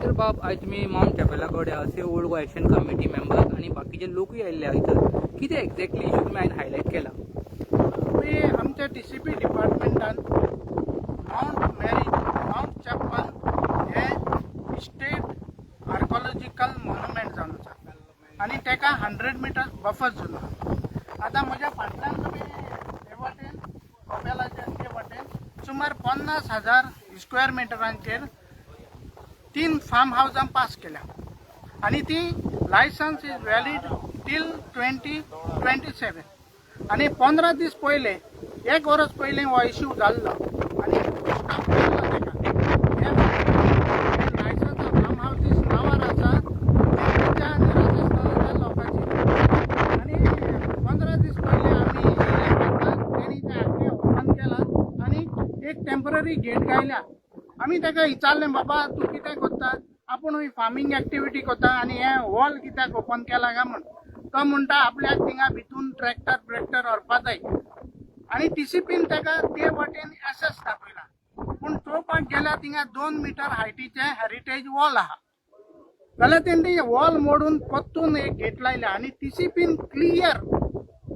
तर बाब आज तुम्ही माउंट कॅपेला कडे असे old Goa action committee member आणि बाकीचे लोकूय आयिल्ले इथं कितें एक्झॅक्टली इशू तुम्ही आज हायलायट केला? मी आमच्या टीसीपी डिपार्टमेंटान माउंट चॅपल हे स्टेट आर्कोलॉजिकल मॉन्युमेंट जावन आसा आणि तेका 100 मिटर्स बफर झोन आहा. आता म्हज्या फाटल्यान तुमी हे वाटेन कपेलाच्या ते वाटेन सुमार 50,000 स्क्वेअर मिटरांचेर 3 फार्म हावजां पास केल्या आणि ती लायसन्स इज वॅलिड टील 2027 आणि 15 दीस पयले 1 वर्स पयलीं हो इश्यू जाल्लो आणि स्टॉप केल्लो तेका. हे लायसन्स फार्म हावजीस नांवार आसा दिल्लीच्या आनी राजस्थानाच्या लोकांची आणि 15 दीस पयले आमी तेणी ते आख्खे ओपन केला आणि एक टेम्पररी गेट घायल्या. आमी ताका विचारलें, बाबा तूं कितें करता? आपूण फार्मिंग एक्टिविटी करता आणि हे वॉल कित्याक ओपन केला काय म्हण. तो म्हणटा आपल्याक थिंगा भितून ट्रॅक्टर व्हरपा जाय आणि टीसीपीन ताका ते वाटेन एसेस दाखयला. पूण चोवपाक गेल्यार थिंगा 2 मीटर हायटीचे हेरिटेज वॉल आहा. जाल्यार तेणी वॉल मोडून परतून एक गेट लायल्या आणि टीसीपीन क्लियर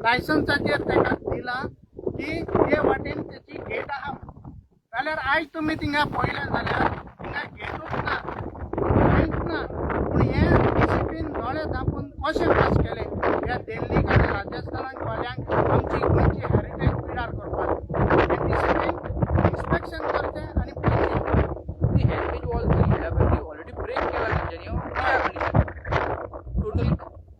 लायसन्साचेर ताका दिला की हे वाटेन तेची गेट आहा. जाल्यार आयज तुमी थिंगा पळयलें जाल्यार थिंगा गेटूच ना, कांयच ना. पूण हे टीसीपीन दोळे धांपून कशें पास केले ह्या दिल्लीक आनी राजस्थानाक वाल्यांक आमची गोंयची हेरिटेज पिडार करपाक. हे टीसीपीन इन्स्पेक्शन करचें आनी पळोवचें. ती हेरिटेज वॉल म्हणल्यार ऑलरेडी ब्रेक केला तेंच्यांनी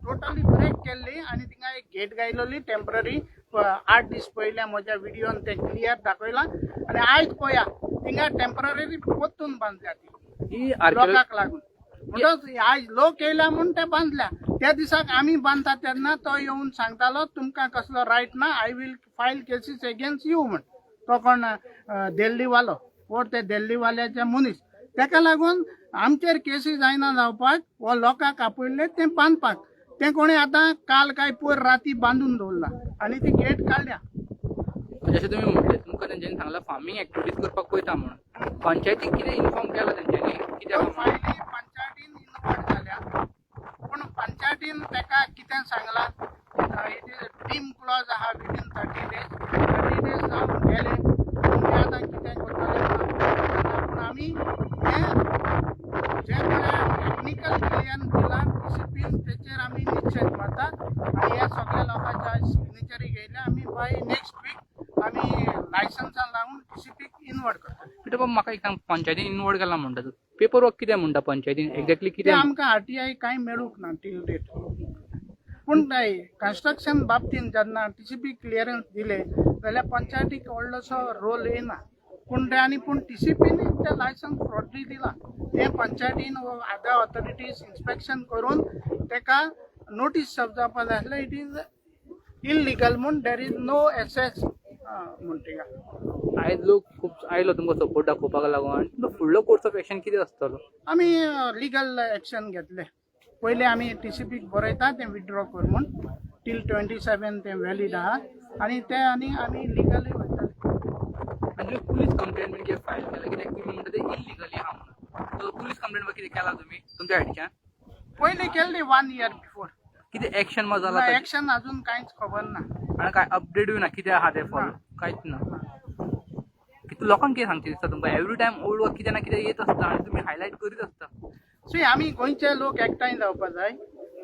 टोटली ब्रेक केल्ली आणि थिंगा एक गेट घायलोली टेम्पररी 8 दीस पयले म्हज्या व्हिडिओन ते क्लियर दाखयला आणि आयज पळया थिंगा टेम्पररी परतून बांदल्या ती लोकांक लागून. म्हणटच आयज लोक येयल्या म्हूण ते बांदल्या. त्या दिसाक आमी बांदता तेन्ना तो येवन सांगतालो तुमकां कसलो रायट ना, I will file cases against you म्हण. तो कोण दिल्लीवालो ओर ते दिल्लीवाल्याचे मनीस. ताका लागून आमचेर केसी जायना जावपाक वो लोकांक आपयल्ले ते बांदपाक. ते कोणी आतां काल काय पयर राती बांदून दवरला आणि ती गेट काडल्या. जशें तुम्ही म्हटलें तुमकां तेंच्यांनी सांगला फार्मिंग एक्टिविटीज करपाक पळयता म्हणून. पंचायतीक कितें इन्फॉर्म केला तेंच्यांनी कित्याक? फायली पंचायतीन इन्वॉल्व जाल्या पूण पंचायतीन ताका कितें सांगला इट इज टीम क्लॉज आहा विदीन 30 डेज जावन गेले. तुमी आतां कितें करतले पूण आमी जे टेक्निकल क्लियन दिला टीसीपीन तेचेर आमी निश्चय मारता आणि ह्या सगळ्या लोकांच्या सिग्नेचरी घेयल्या. आमी बाय नेक्स्ट वीक आमी लायसन्सान लावून टीसीपीक इन्वर्ट करता. कित्याक बाबा म्हाका एक सांग, पंचायतीन इन्वॉल्व केला म्हणटा तूं, पेपर वर्क कितें म्हणटा पंचायतीन एक्झॅक्टली ते कितें? आमकां आरटीआय कांय मेळूंक ना टील डेट. पूण कन्स्ट्रक्शन बाबतींत जेन्ना टीसीपी क्लियरन्स दिले जाल्यार पंचायतीक व्हडलोसो रोल येना. पूण टीसीपीन ते लायसन्स फ्रॉडली दिला. ते पंचायतीन अदर ऑथॉरिटीज इन्स्पेक्शन करून ताका नोटीस सर्व जावपाक जाय आसलें. इट इज इल्लिगल म्हूण देर इज नो एसेस म्हूण थिंगा. आयज लोक खूब आयलो तुमकां सपोर्ट दाखोवपाक लागून आनी तुमचो फुडलो कोर्स ऑफ एक्शन कितें आसतलो? आमी लिगल एक्शन घेतले. पयलीं आमी टीसीपीक बरयता तें विथड्रॉ कर म्हूण टील 27 तें वॅलीड आहा आनी आमी लिगली वयतले. आनी पुलीस कंप्लेंट बीन कितें फायल केला कित्याक तुमी म्हणटा तें इल्लिगली आहा म्हणून. सो पुलीस कंप्लेंट कितें केला तुमी तुमच्या सायडीच्यान? पयलीं केल्ली 1 year बिफोर. कितें एक्शन मा जाला? एक्शन अजून कांयच खबर ना आनी काय अपडेटूय ना कितें आहा तें फॉलो कांयच ना. कितें लोकांक कितें सांगचें दिसता तुमकां? एवरी टायम ओल्ड वर्क कितें ना कितें येत आसता आनी तुमी हायलायट करीत आसता. सो आमी गोंयचे लोक एकठांय जावपा जाय.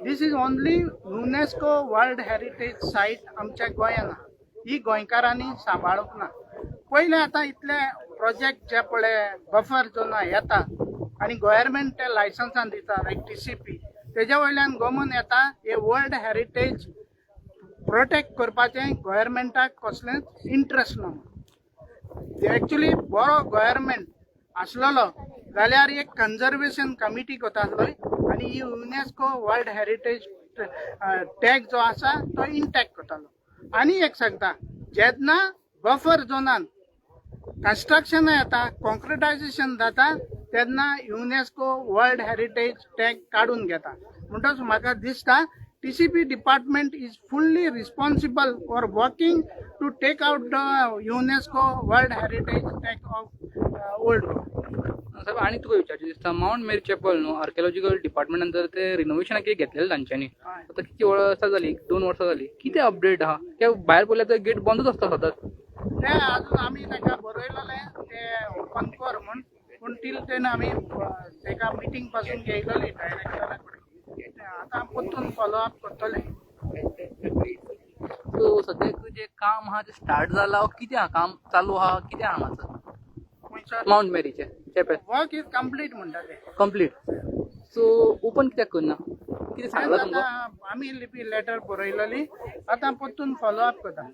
This is only UNESCO world heritage site आमच्या गोंयांत आहा. ही गोंयकारांनी सांबाळूंक ना. पयले आतां इतले प्रोजेक्ट जे पळय बफर झोना येता आनी गोव्हर्मेंट ते लायसन्सान दिता लायक टीसीपी तेज्या वयल्यान गमून येता हे वर्ल्ड हेरिटेज प्रोटेक्ट करपाचें गोव्हर्मेंटाक कसलेंच इंट्रस्ट ना. एक्चुली बरो गोव्हर्मेंट आसलेलो जाल्यार एक कन्जर्वेशन कमिटी करतालोय आनी ही युनेस्को वर्ल्ड हेरिटेज टॅग जो आसा तो इंटॅक्ट करतालो. आनी एक सांगता, जेन्ना बफर झोनान कन्स्ट्रक्शन येता कॉन्क्रिटायझेशन जाता तेन्ना युनेस्को वर्ल्ड हेरिटेज टॅग काडून घेता. म्हणटच म्हाका दिसता TCP department is fully responsible for working to take out the UNESCO World Heritage Tag of Old Goa. साहेब आणि तुका विचारचे दिसता माउंट मेरी चॅपल न्हू आर्किओलॉजिकल डिपार्टमेंटान जर ते रिनोव्हेशनाक कितें घेतलेलें तांच्यांनी हय. आता किती वर्सां जाली 2 वर्सां जाली कितें अपडेट आहा त्या भायर पळयल्यार ते गेट बंदूच आसता सदांच ते अजून आमी ताका बरयलेले ते ओपन कर म्हूण पूण टील तेन आमी ताका मिटींग पासून घेयलेली डायरेक्टरा कडेन आतां परतून फॉलो अप करतले. सो सद्याक जे काम आहा ते स्टार्ट जाला कितें आहा काम चालू आहा कितें आहा हांगासर खंयसर माउंट मेरीचे चॅपल वर्क इज कंप्लीट म्हणटा ते. कंप्लीट सो ओपन कित्याक करना कितें सांगला तुमकां आतां आमी लेटर बरयलेली आतां परतून फॉलो अप करता.